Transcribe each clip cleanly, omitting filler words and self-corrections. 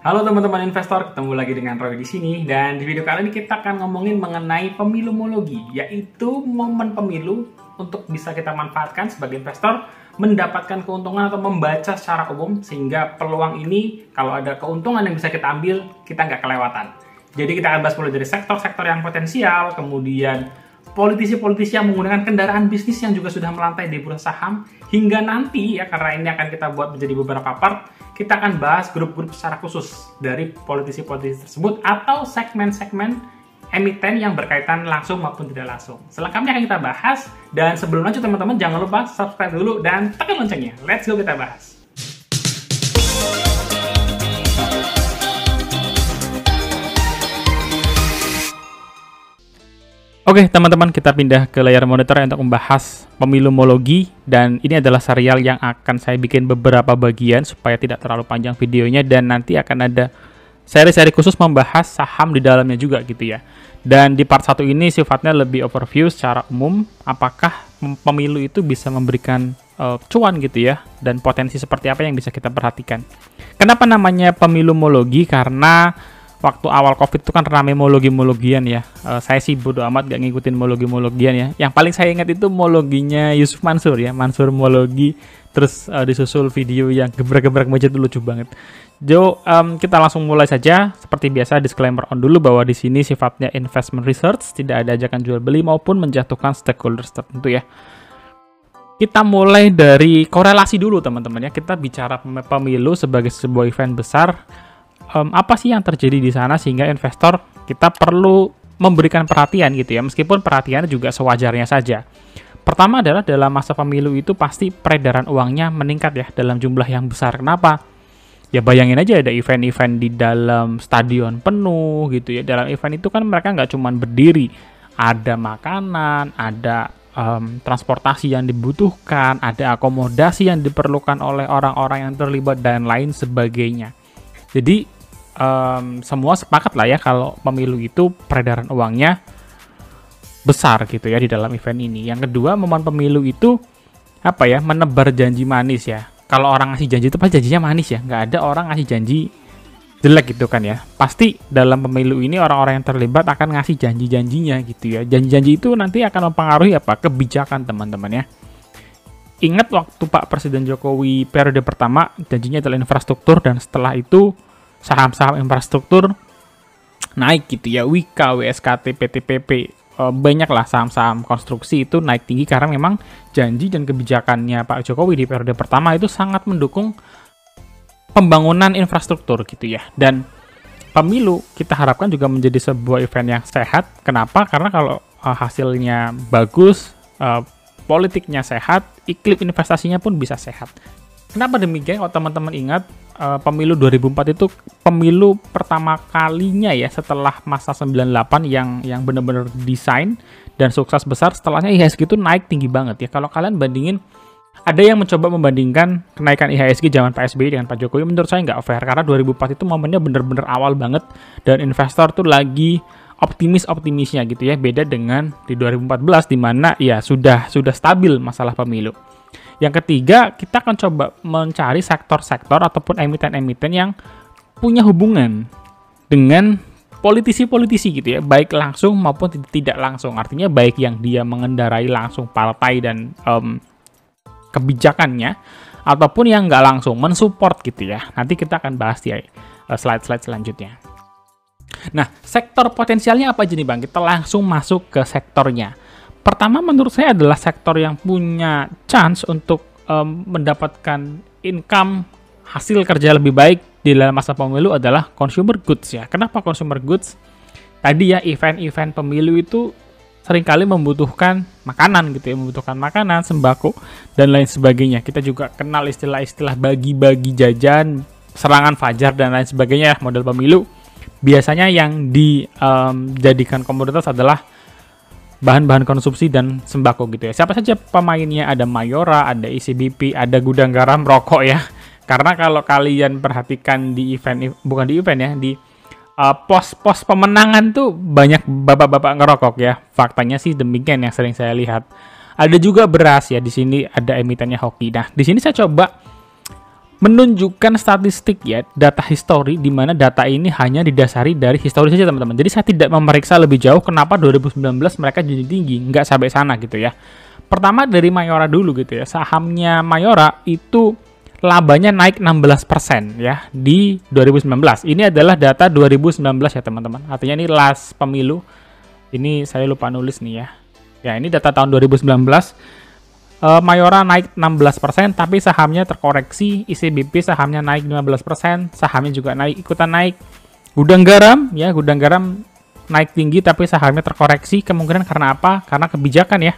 Halo teman-teman investor, ketemu lagi dengan Roy di sini. Dan di video kali ini kita akan ngomongin mengenai pemilumologi, yaitu momen pemilu untuk bisa kita manfaatkan sebagai investor, mendapatkan keuntungan atau membaca secara umum, sehingga peluang ini kalau ada keuntungan yang bisa kita ambil, kita nggak kelewatan. Jadi kita akan bahas mulai dari sektor-sektor yang potensial, kemudian politisi-politisi yang menggunakan kendaraan bisnis yang juga sudah melantai di bursa saham, hingga nanti ya, karena ini akan kita buat menjadi beberapa part, kita akan bahas grup-grup secara khusus dari politisi-politisi tersebut atau segmen-segmen emiten yang berkaitan langsung maupun tidak langsung. Selengkapnya akan kita bahas, dan sebelum lanjut teman-teman jangan lupa subscribe dulu dan tekan loncengnya. Let's go kita bahas. Oke teman-teman, kita pindah ke layar monitor untuk membahas pemilumologi, dan ini adalah serial yang akan saya bikin beberapa bagian supaya tidak terlalu panjang videonya, dan nanti akan ada seri-seri khusus membahas saham di dalamnya juga gitu ya. Dan di part 1 ini sifatnya lebih overview secara umum, apakah pemilu itu bisa memberikan cuan gitu ya, dan potensi seperti apa yang bisa kita perhatikan. Kenapa namanya pemilumologi? Karena waktu awal COVID itu kan rame mologi-mologian ya. Saya sih bodo amat gak ngikutin mologi-mologian ya. Yang paling saya ingat itu mologinya Yusuf Mansur ya. Mansur mologi, terus disusul video yang gebrak-gebrak meja itu lucu banget. Kita langsung mulai saja. Seperti biasa disclaimer on dulu bahwa di sini sifatnya investment research, tidak ada ajakan jual beli maupun menjatuhkan stakeholders tertentu ya. Kita mulai dari korelasi dulu teman-teman ya. Kita bicara pemilu sebagai sebuah event besar. Apa sih yang terjadi di sana sehingga investor kita perlu memberikan perhatian gitu ya, meskipun perhatiannya juga sewajarnya saja. Pertama adalah dalam masa pemilu itu pasti peredaran uangnya meningkat ya dalam jumlah yang besar. Kenapa? Ya bayangin aja ada event-event di dalam stadion penuh gitu ya. Dalam event itu kan mereka nggak cuma berdiri, ada makanan, ada transportasi yang dibutuhkan, ada akomodasi yang diperlukan oleh orang-orang yang terlibat dan lain sebagainya. Jadi semua sepakat lah ya kalau pemilu itu peredaran uangnya besar gitu ya di dalam event ini. Yang kedua, momen pemilu itu apa ya, menebar janji manis ya. Kalau orang ngasih janji itu pasti janjinya manis ya, nggak ada orang ngasih janji jelek gitu kan ya. Pasti dalam pemilu ini orang-orang yang terlibat akan ngasih janji-janjinya gitu ya. Janji-janji itu nanti akan mempengaruhi apa, kebijakan teman-teman ya. Ingat waktu Pak Presiden Jokowi periode pertama janjinya adalah infrastruktur, dan setelah itu saham-saham infrastruktur naik gitu ya, Wika, WSKT, PTPP, banyak lah saham-saham konstruksi itu naik tinggi karena memang janji dan kebijakannya Pak Jokowi di periode pertama itu sangat mendukung pembangunan infrastruktur gitu ya. Dan pemilu kita harapkan juga menjadi sebuah event yang sehat. Kenapa? Karena kalau hasilnya bagus, politiknya sehat, iklim investasinya pun bisa sehat. Kenapa demikian? Kalau teman-teman ingat, pemilu 2004 itu pemilu pertama kalinya ya setelah masa 98 yang benar-benar desain dan sukses besar. Setelahnya IHSG itu naik tinggi banget ya. Kalau kalian bandingin, ada yang mencoba membandingkan kenaikan IHSG zaman Pak SBY dengan Pak Jokowi, menurut saya nggak fair karena 2004 itu momennya benar-benar awal banget dan investor tuh lagi optimisnya gitu ya. Beda dengan di 2014 di mana ya sudah stabil masalah pemilu. Yang ketiga, kita akan coba mencari sektor-sektor ataupun emiten-emiten yang punya hubungan dengan politisi-politisi gitu ya, baik langsung maupun tidak langsung. Artinya baik yang dia mengendarai langsung partai dan kebijakannya, ataupun yang nggak langsung mensupport gitu ya. Nanti kita akan bahas di slide-slide selanjutnya. Nah, sektor potensialnya apa aja nih Bang? Kita langsung masuk ke sektornya. Pertama menurut saya adalah sektor yang punya chance untuk mendapatkan income hasil kerja lebih baik di dalam masa pemilu adalah consumer goods ya. Kenapa consumer goods? Tadi ya, event-event pemilu itu seringkali membutuhkan makanan gitu ya, membutuhkan makanan, sembako, dan lain sebagainya. Kita juga kenal istilah-istilah bagi-bagi jajan, serangan fajar, dan lain sebagainya model pemilu. Biasanya yang dijadikan komoditas adalah bahan-bahan konsumsi dan sembako gitu ya. Siapa saja pemainnya? Ada Mayora, ada ICBP, ada Gudang Garam, rokok ya. Karena kalau kalian perhatikan di event, bukan di event ya, di pos-pos pemenangan tuh banyak bapak-bapak ngerokok ya. Faktanya sih demikian yang sering saya lihat. Ada juga beras ya, di sini ada emitennya Hoki. Nah, di sini saya coba menunjukkan statistik ya, data history, di mana data ini hanya didasari dari history saja teman-teman. Jadi saya tidak memeriksa lebih jauh kenapa 2019 mereka jadi tinggi, nggak sampai sana gitu ya. Pertama dari Mayora dulu gitu ya, sahamnya Mayora itu labanya naik 16% ya di 2019. Ini adalah data 2019 ya teman-teman, artinya ini last pemilu. Ini saya lupa nulis nih ya. Ya ini data tahun 2019. Mayora naik 16%, tapi sahamnya terkoreksi. ICBP sahamnya naik 15%, sahamnya juga ikutan naik. Gudang garam ya, gudang garam naik tinggi tapi sahamnya terkoreksi. Kemungkinan karena apa? Karena kebijakan ya.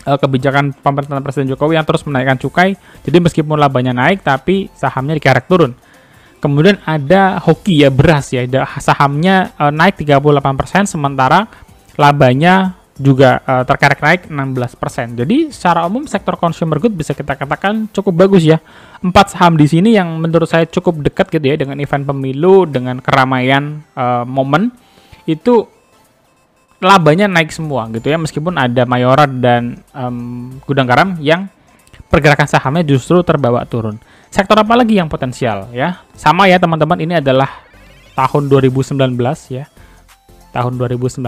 Kebijakan pemerintahan Presiden Jokowi yang terus menaikkan cukai. Jadi meskipun labanya naik tapi sahamnya dikerek turun. Kemudian ada hoki ya, beras ya. Sahamnya naik 38%, sementara labanya juga terkerek naik 16%. Jadi secara umum sektor consumer good bisa kita katakan cukup bagus ya. 4 saham di sini yang menurut saya cukup dekat gitu ya dengan event pemilu, dengan keramaian momen, itu labanya naik semua gitu ya, meskipun ada Mayora dan Gudang Garam yang pergerakan sahamnya justru terbawa turun. Sektor apa lagi yang potensial ya? Sama ya teman-teman, ini adalah tahun 2019 ya. Tahun 2019.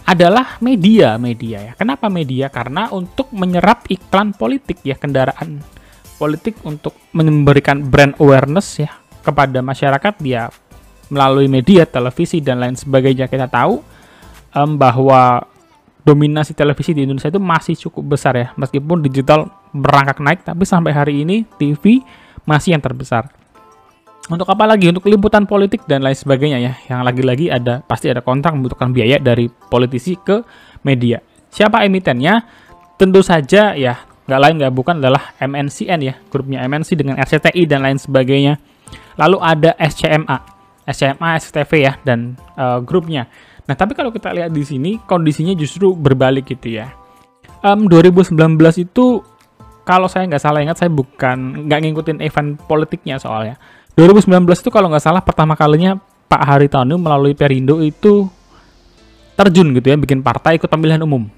Adalah media ya. Kenapa media? Karena untuk menyerap iklan politik ya, kendaraan politik untuk memberikan brand awareness ya kepada masyarakat dia melalui media, televisi dan lain sebagainya. Kita tahu bahwa dominasi televisi di Indonesia itu masih cukup besar ya, meskipun digital merangkak naik, tapi sampai hari ini TV masih yang terbesar. Untuk apa lagi? Untuk liputan politik dan lain sebagainya ya, yang lagi-lagi pasti ada kontrak membutuhkan biaya dari politisi ke media. Siapa emitennya? Tentu saja ya, nggak lain nggak bukan adalah MNCN ya, grupnya MNC dengan RCTI dan lain sebagainya. Lalu ada SCMA, SCTV ya, dan grupnya. Nah, tapi kalau kita lihat di sini kondisinya justru berbalik gitu ya. 2019 itu kalau saya nggak salah ingat, saya nggak ngikutin event politiknya soalnya. 2019 itu kalau nggak salah pertama kalinya Pak Haritanu melalui Perindo itu terjun gitu ya, bikin partai ikut pemilihan umum.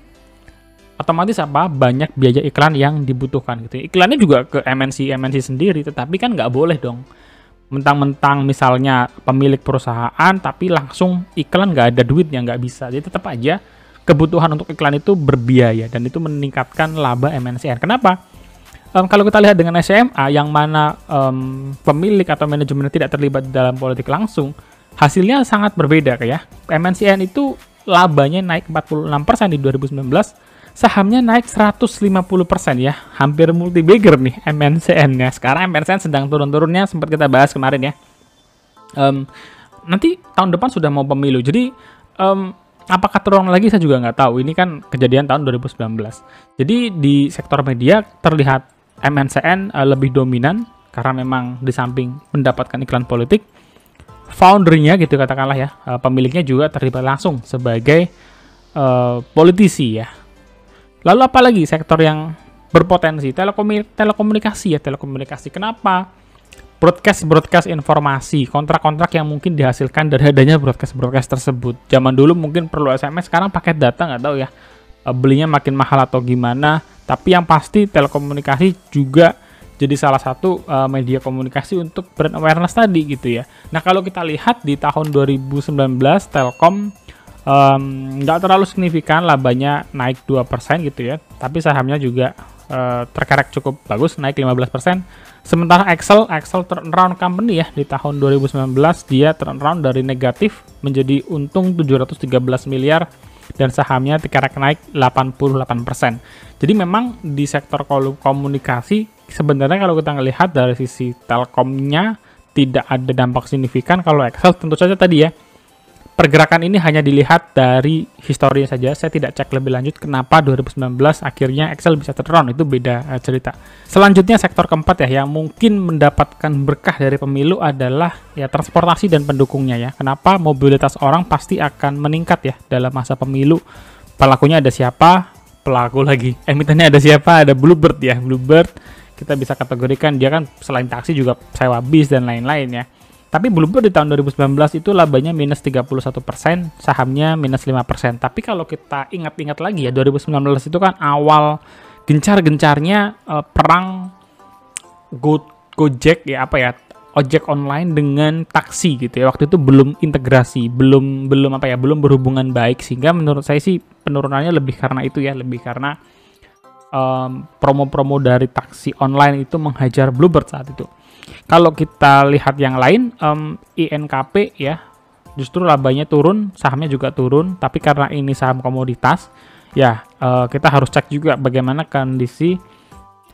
Otomatis apa? Banyak biaya iklan yang dibutuhkan gitu. Iklannya juga ke MNC sendiri, tetapi kan nggak boleh dong. Mentang-mentang misalnya pemilik perusahaan tapi langsung iklan nggak ada duitnya, nggak bisa. Jadi tetap aja kebutuhan untuk iklan itu berbiaya dan itu meningkatkan laba MNCN. Kenapa? Kalau kita lihat dengan SMA yang mana pemilik atau manajemen tidak terlibat dalam politik langsung, hasilnya sangat berbeda kayak. MNCN itu labanya naik 46% di 2019, sahamnya naik 150% ya, hampir multi-bagger nih MNCN ya. Sekarang MNCN sedang turun-turunnya, sempat kita bahas kemarin ya. Nanti tahun depan sudah mau pemilu, jadi apakah turun lagi saya juga nggak tahu. Ini kan kejadian tahun 2019. Jadi di sektor media terlihat MNCN lebih dominan karena memang di samping mendapatkan iklan politik, foundernya gitu katakanlah ya, pemiliknya juga terlibat langsung sebagai politisi ya. Lalu apalagi sektor yang berpotensi? Telekomunikasi ya, telekomunikasi. Kenapa? Broadcast informasi, kontrak-kontrak yang mungkin dihasilkan dari adanya broadcast tersebut. Zaman dulu mungkin perlu SMS, sekarang paket data nggak tahu ya, belinya makin mahal atau gimana. Tapi yang pasti telekomunikasi juga jadi salah satu media komunikasi untuk brand awareness tadi gitu ya. Nah kalau kita lihat di tahun 2019 Telkom nggak terlalu signifikan, labanya naik 2% gitu ya. Tapi sahamnya juga terkerek cukup bagus, naik 15%. Sementara Excel turnaround company ya, di tahun 2019 dia turnaround dari negatif menjadi untung 713 miliar dan sahamnya dikerek naik 88%. Jadi memang di sektor komunikasi sebenarnya kalau kita ngelihat dari sisi Telkomnya tidak ada dampak signifikan. Kalau Excel tentu saja tadi ya, pergerakan ini hanya dilihat dari historinya saja. Saya tidak cek lebih lanjut kenapa 2019 akhirnya Excel bisa turnaround, itu beda cerita. Selanjutnya sektor keempat ya, yang mungkin mendapatkan berkah dari pemilu adalah ya transportasi dan pendukungnya ya. Kenapa? Mobilitas orang pasti akan meningkat ya dalam masa pemilu. Pelakunya ada siapa? Pelaku lagi. Emitennya ada siapa? Ada Bluebird ya. Bluebird kita bisa kategorikan dia kan selain taksi juga sewa bis dan lain-lain ya. Tapi Bluebird di tahun 2019 itu labanya minus 31%, sahamnya minus 5%. Tapi kalau kita ingat-ingat lagi ya, 2019 itu kan awal gencar-gencarnya perang Gojek ya, apa ya, ojek online dengan taksi gitu ya. Waktu itu belum integrasi, belum berhubungan baik, sehingga menurut saya sih penurunannya lebih karena itu ya, lebih karena promo-promo dari taksi online itu menghajar Bluebird saat itu. Kalau kita lihat yang lain, INKP ya, justru labanya turun, sahamnya juga turun, tapi karena ini saham komoditas, ya kita harus cek juga bagaimana kondisi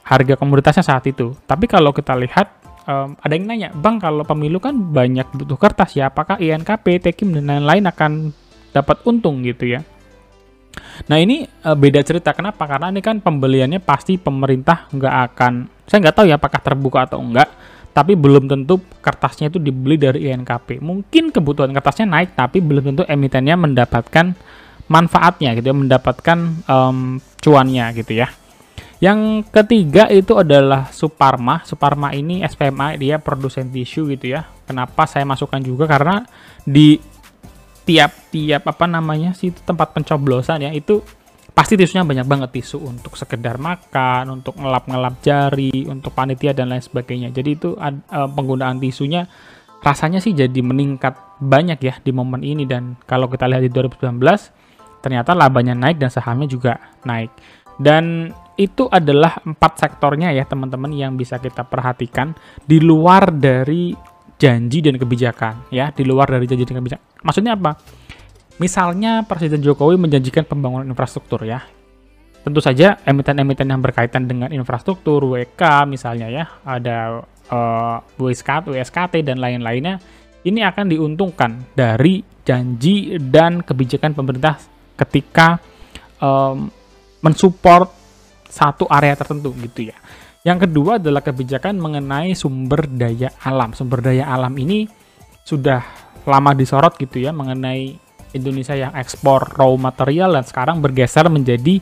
harga komoditasnya saat itu. Tapi kalau kita lihat, ada yang nanya, Bang, kalau pemilu kan banyak butuh kertas ya, apakah INKP, Tekim, dan lain-lain akan dapat untung gitu ya? Nah ini beda cerita, kenapa? Karena ini kan pembeliannya pasti pemerintah nggak akan, saya nggak tahu ya apakah terbuka atau enggak, tapi belum tentu kertasnya itu dibeli dari INKP. Mungkin kebutuhan kertasnya naik, tapi belum tentu emitennya mendapatkan manfaatnya gitu ya, mendapatkan cuannya gitu ya. Yang ketiga itu adalah Suparma. Suparma ini SPMA, dia produsen tisu gitu ya. Kenapa saya masukkan juga? Karena di tiap tempat pencoblosan ya, itu pasti tisunya banyak banget, tisu untuk sekedar makan, untuk ngelap-ngelap jari, untuk panitia dan lain sebagainya. Jadi itu penggunaan tisunya rasanya sih jadi meningkat banyak ya di momen ini, dan kalau kita lihat di 2019 ternyata labanya naik dan sahamnya juga naik. Dan itu adalah 4 sektornya ya teman-teman yang bisa kita perhatikan di luar dari janji dan kebijakan ya, di luar dari janji dan kebijakan. Maksudnya apa? Misalnya Presiden Jokowi menjanjikan pembangunan infrastruktur ya. Tentu saja emiten-emiten yang berkaitan dengan infrastruktur, WK misalnya ya, ada WSKT dan lain-lainnya, ini akan diuntungkan dari janji dan kebijakan pemerintah ketika mensupport satu area tertentu gitu ya. Yang kedua adalah kebijakan mengenai sumber daya alam. Sumber daya alam ini sudah lama disorot gitu ya, mengenai Indonesia yang ekspor raw material dan sekarang bergeser menjadi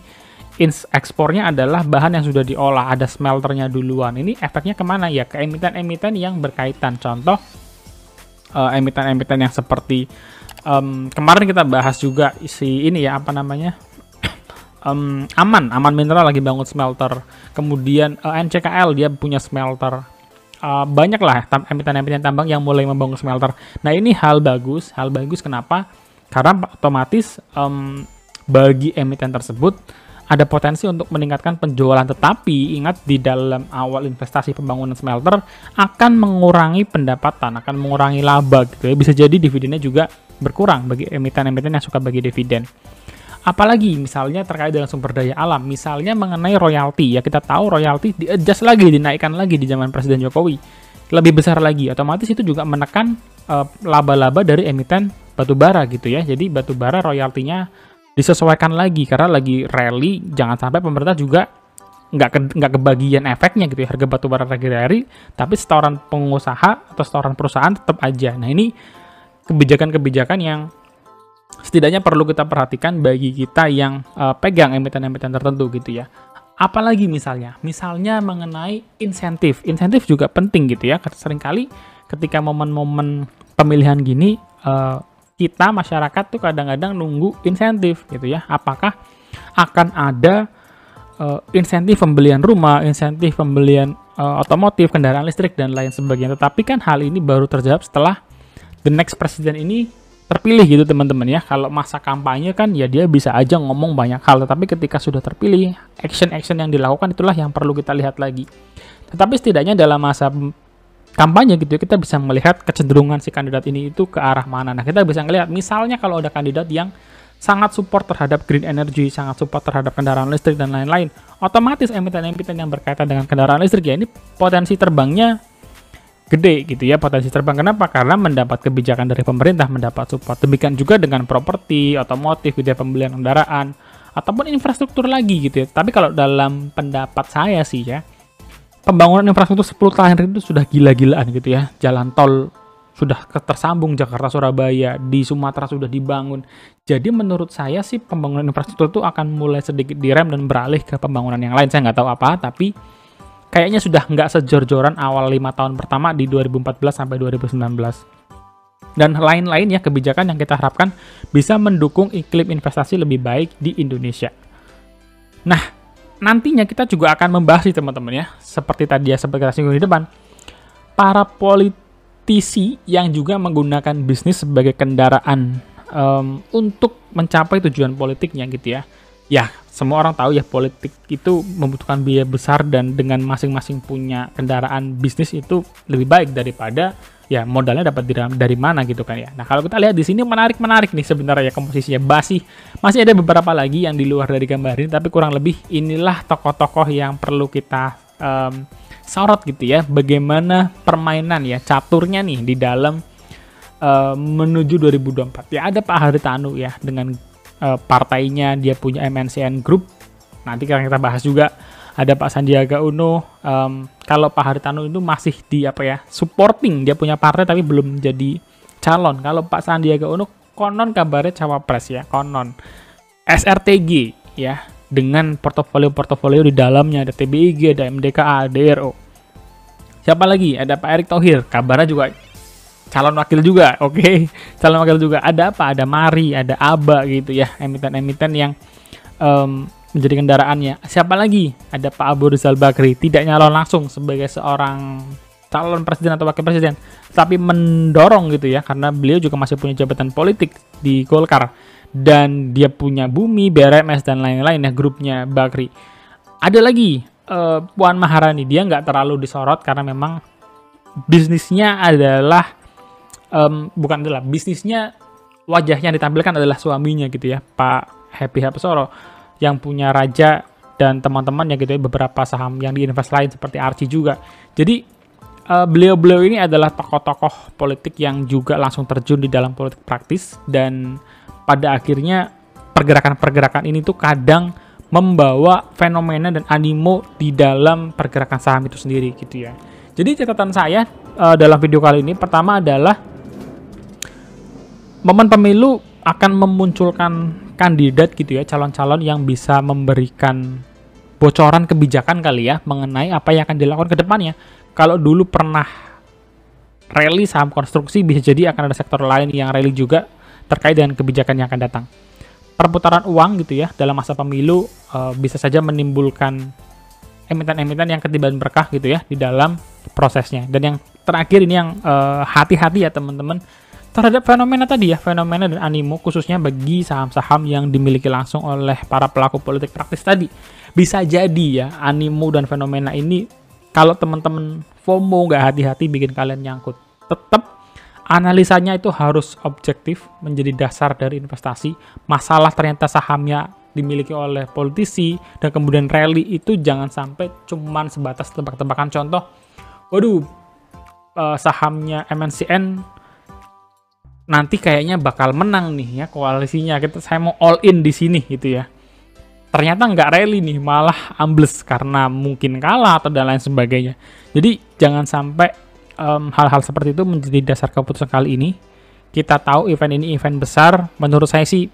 ekspornya adalah bahan yang sudah diolah, ada smelternya duluan. Ini efeknya kemana ya? Ke emiten-emiten yang berkaitan. Contoh emiten-emiten yang seperti kemarin kita bahas juga ini ya, Aman Mineral lagi bangun smelter. Kemudian NCKL dia punya smelter. Banyak lah emiten-emiten tambang yang mulai membangun smelter. Nah ini hal bagus kenapa? Karena otomatis bagi emiten tersebut ada potensi untuk meningkatkan penjualan. Tetapi ingat, di dalam awal investasi pembangunan smelter akan mengurangi pendapatan, akan mengurangi laba gitu ya. Bisa jadi dividennya juga berkurang bagi emiten-emiten yang suka bagi dividen. Apalagi misalnya terkait dengan sumber daya alam, misalnya mengenai royalti ya, kita tahu royalti di-adjust lagi, dinaikkan lagi di zaman Presiden Jokowi, lebih besar lagi, otomatis itu juga menekan laba-laba dari emiten batubara gitu ya. Jadi batubara royaltinya disesuaikan lagi karena lagi rally, jangan sampai pemerintah juga nggak kebagian efeknya gitu ya, harga batubara lagi rally, tapi setoran pengusaha atau setoran perusahaan tetap aja. Nah ini kebijakan-kebijakan yang setidaknya perlu kita perhatikan bagi kita yang pegang emiten-emiten tertentu gitu ya. Apalagi misalnya mengenai insentif juga penting gitu ya. Seringkali ketika momen-momen pemilihan gini, kita masyarakat tuh kadang-kadang nunggu insentif gitu ya. Apakah akan ada insentif pembelian rumah, insentif pembelian otomotif, kendaraan listrik dan lain sebagainya. Tetapi kan hal ini baru terjawab setelah the next presiden ini terpilih gitu teman-teman ya. Kalau masa kampanye kan ya dia bisa aja ngomong banyak hal, tetapi ketika sudah terpilih, action yang dilakukan itulah yang perlu kita lihat lagi. Tetapi setidaknya dalam masa kampanye gitu ya, kita bisa melihat kecenderungan si kandidat ini itu ke arah mana. Nah kita bisa ngelihat misalnya kalau ada kandidat yang sangat support terhadap green energy, sangat support terhadap kendaraan listrik dan lain-lain, otomatis emiten-emiten yang berkaitan dengan kendaraan listrik ya, ini potensi terbangnya gede gitu ya, potensi terbang. Kenapa? Karena mendapat kebijakan dari pemerintah, mendapat support. Demikian juga dengan properti, otomotif gitu ya, pembelian kendaraan ataupun infrastruktur lagi gitu ya. Tapi kalau dalam pendapat saya sih ya, pembangunan infrastruktur 10 tahun itu sudah gila-gilaan gitu ya. Jalan tol sudah tersambung, Jakarta Surabaya, di Sumatera sudah dibangun. Jadi menurut saya sih pembangunan infrastruktur itu akan mulai sedikit direm dan beralih ke pembangunan yang lain. Saya nggak tahu apa, tapi kayaknya sudah nggak sejor-joran awal 5 tahun pertama di 2014 sampai 2019. Dan lain-lain ya, kebijakan yang kita harapkan bisa mendukung iklim investasi lebih baik di Indonesia. Nah, nantinya kita juga akan membahas nih teman-teman ya, seperti tadi ya, seperti kita singgung di depan, para politisi yang juga menggunakan bisnis sebagai kendaraan untuk mencapai tujuan politiknya gitu ya. Ya, semua orang tahu ya politik itu membutuhkan biaya besar dan dengan masing-masing punya kendaraan bisnis itu lebih baik daripada ya modalnya dapat dari mana gitu kan ya. Nah, kalau kita lihat di sini menarik nih sebenarnya komposisinya. Masih ada beberapa lagi yang di luar dari gambar ini, tapi kurang lebih inilah tokoh-tokoh yang perlu kita sorot gitu ya. Bagaimana permainan ya caturnya nih di dalam menuju 2024. Ya ada Pak Haritanu ya dengan partainya, dia punya MNCN Group. Nanti akan kita bahas juga. Ada Pak Sandiaga Uno. Kalau Pak Haritanu itu masih di supporting, dia punya partai tapi belum jadi calon. Kalau Pak Sandiaga Uno konon kabarnya cawapres ya, konon. SRTG ya, dengan portofolio di dalamnya ada TBIG, ada MDKA, ada DRO. Siapa lagi? Ada Pak Erick Thohir, kabarnya juga calon wakil juga, oke. Calon wakil juga. Ada apa? Ada Mari, ada Aba gitu ya, emiten-emiten yang menjadi kendaraannya. Siapa lagi? Ada Pak Abu Rizal Bakri, tidak nyalon langsung sebagai seorang calon presiden atau wakil presiden, tapi mendorong gitu ya, karena beliau juga masih punya jabatan politik di Golkar dan dia punya Bumi, BRMS dan lain-lain ya, grupnya Bakri. Ada lagi Puan Maharani, dia nggak terlalu disorot karena memang bisnisnya adalah bisnisnya, wajahnya ditampilkan adalah suaminya gitu ya, Pak Happy Hapsoro, yang punya Raja dan teman-temannya gitu ya, beberapa saham yang diinvest lain seperti Archie juga. Jadi beliau-beliau ini adalah tokoh-tokoh politik yang juga langsung terjun di dalam politik praktis, dan pada akhirnya pergerakan-pergerakan ini tuh kadang membawa fenomena dan animo di dalam pergerakan saham itu sendiri gitu ya. Jadi catatan saya dalam video kali ini pertama adalah momen pemilu akan memunculkan kandidat gitu ya, calon-calon yang bisa memberikan bocoran kebijakan kali ya mengenai apa yang akan dilakukan ke depannya. Kalau dulu pernah rally saham konstruksi, bisa jadi akan ada sektor lain yang rally juga terkait dengan kebijakan yang akan datang. Perputaran uang gitu ya dalam masa pemilu bisa saja menimbulkan emiten-emiten yang ketiban berkah gitu ya di dalam prosesnya. Dan yang terakhir ini yang hati-hati ya teman-teman terhadap fenomena tadi ya, fenomena dan animo khususnya bagi saham-saham yang dimiliki langsung oleh para pelaku politik praktis tadi. Bisa jadi ya animo dan fenomena ini kalau teman-teman FOMO nggak hati-hati bikin kalian nyangkut. Tetap analisanya itu harus objektif, menjadi dasar dari investasi. Masalah ternyata sahamnya dimiliki oleh politisi dan kemudian rally itu jangan sampai cuman sebatas tebak-tebakan. Contoh, waduh, sahamnya MNCN nanti kayaknya bakal menang nih ya koalisinya, saya mau all in di sini gitu ya. Ternyata nggak rally nih, malah ambles karena mungkin kalah atau dan lain sebagainya. Jadi jangan sampai hal-hal seperti itu menjadi dasar keputusan kali ini. Kita tahu event ini event besar, menurut saya sih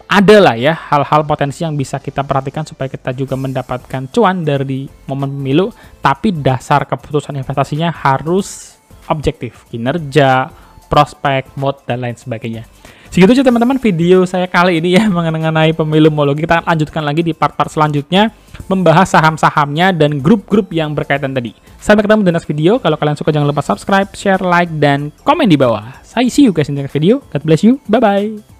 ada lah ya hal-hal potensi yang bisa kita perhatikan supaya kita juga mendapatkan cuan dari momen pemilu, tapi dasar keputusan investasinya harus objektif, kinerja, prospek, mood, dan lain sebagainya. Segitu aja teman-teman video saya kali ini ya mengenai pemilumologi. Kita lanjutkan lagi di part-part selanjutnya membahas saham-sahamnya dan grup-grup yang berkaitan tadi. Sampai ketemu di next video. Kalau kalian suka jangan lupa subscribe, share, like, dan komen di bawah. Saya see you guys in the next video. God bless you. Bye-bye.